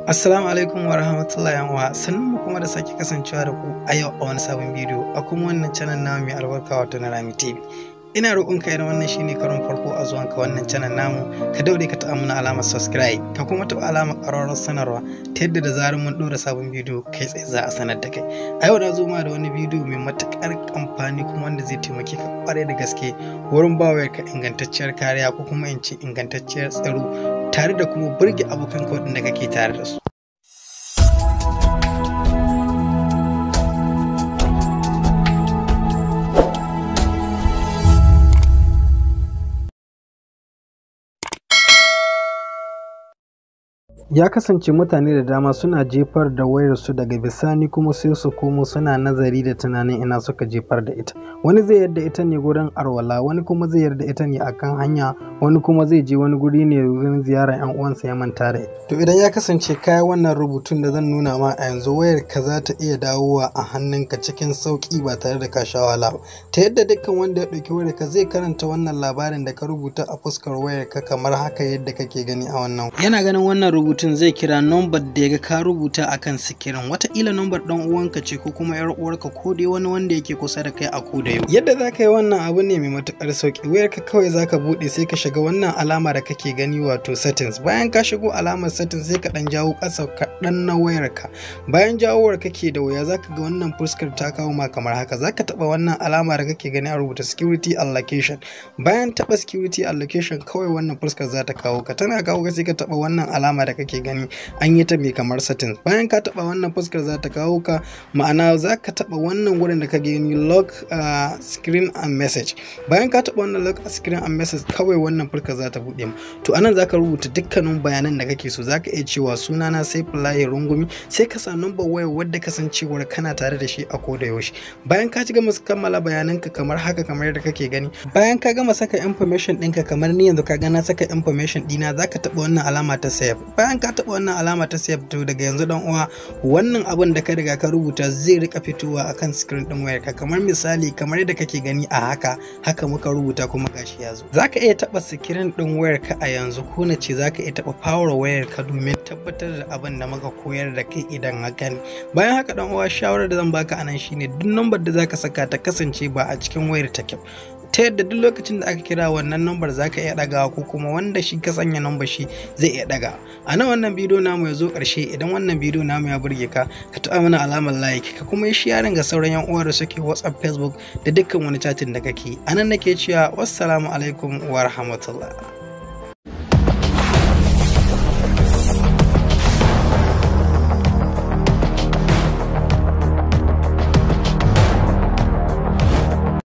Assalamu alaikum wa rahmatullahi wa sannunmu kuma da sake kasancewa da ku a yau a wani sabon bidiyo a kuma wannan channel namu mai albarka wato na Rami TV. Ina roƙon ka idan wannan shine karon farko a zuwan ka wannan channel namu ka daure ka taɓa mana alamar subscribe ka kuma taɓa alamar ƙararrawar sanarwa ta yadda da zarar mun ɗora sabon bidiyo kai tsaye za a sanar da kai. A yau na zo ma da wani bidiyo mai matuƙar amfani kuma wanda zai taimake ka ƙwarai da gaske wurin ba wayarka ingantacciyar kariya ko kuma in ce ingantacciyar tsaro tare da kuma burge abokan ka waɗanda kake tare da su. Ya kasance mutane da dama suna jefar da wayarsu daga bisani kuma sai su komo suna nazari da tunanin ina suka jefar da ita. Wani zai yarda ita ne gurin arwala, wani kuma zai yarda ita ne akan hanya, wani kuma zai je wani guri ne wurin ziyarar yan uwansa ya manta da ita. To idan ya kasance kai wannan rubutun da zan nuna ma a yanzu wayar ka za ta iya dawowa a hannunka cikin sauki ba tare da ka sha wahala ba. Ta yadda dukkan wanda ya ɗauki wayar ka zai karanta wannan labarin da ka rubuta a fuskar wayar ka kamar haka yadda kake gani a wannan. Yana ganin wannan rubutun zai kira number da ya ga ka rubuta akan sikirin, wataƙila number ɗan uwanka ce ko kuma yar uwarka ko dai wani wanda yake kusa da kai a koda yau. Yadda za ka yi wannan abu ne mai matuƙar sauƙi. Wayar ka kawai za ka buɗe sai ka shiga wannan alama da kake gani wato settings. Bayan ka shigo alamar settings sai ka ɗan jawo ƙasa kaɗan na wayar ka. Bayan jawowar kake da wuya za ka ga wannan fuskar ta kawo ma kamar haka. Za ka taɓa wannan alama da kake gani a rubuta security allocation. Bayan taɓa security allocation kawai wannan fuskar za ta kawo ka. Tana kawo ka sai ka taɓa wannan alama da kake gani an yi ta mai kamar settings. Bayan ka taba wannan fuskar za ta kawo ka, ma'ana za ka taba wannan wurin da ka gani lock screen and message. Bayan ka taba wannan lock screen and message kawai wannan fuskar za ta bude mu. To anan za ka rubuta dukkanin bayanan da kake so. Za ka iya cewa sunana Saifullahi Rungumi, sai ka sa number waya wadda kasancewar kana tare da shi a koda yaushe. Bayan ka ci gama kammala bayananka kamar haka kamar yadda kake gani. Bayan ka gama saka information ɗinka kamar ni yanzu ka ga na saka information ɗina, za ka taba wannan alama ta save. Bayan ka taba wannan alama ta save, to daga yanzu dan uwa wannan abin da ka riga ka rubuta zai rika fitowa akan screen din wayarka kamar misali kamar yadda kake gani a haka muka rubuta kuma gashi yazo. Zaka iya taba screen din wayarka a yanzu ko na ce zaka iya taba power wayarka domin tabbatar da abin da muka koyar da kai idan haka ne. Bayan haka dan uwa shawarar da zan baka anan shine duk number da zaka saka ta kasance ba a cikin wayar take, ta yadda duk lokacin da aka kira wannan number zaka iya dagawa ko kuma wanda shi ka sanya number shi zai iya daga. A nan wannan bidiyo namu ya zo ƙarshe. Idan wannan bidiyo namu ya burge ka, ka taɓa mana alamar like ka kuma yi sharing ga sauran yan uwa da suke WhatsApp, Facebook da dukkan wani chatting da kake. A nan nake cewa wassalamu alaikum wa rahmatullah.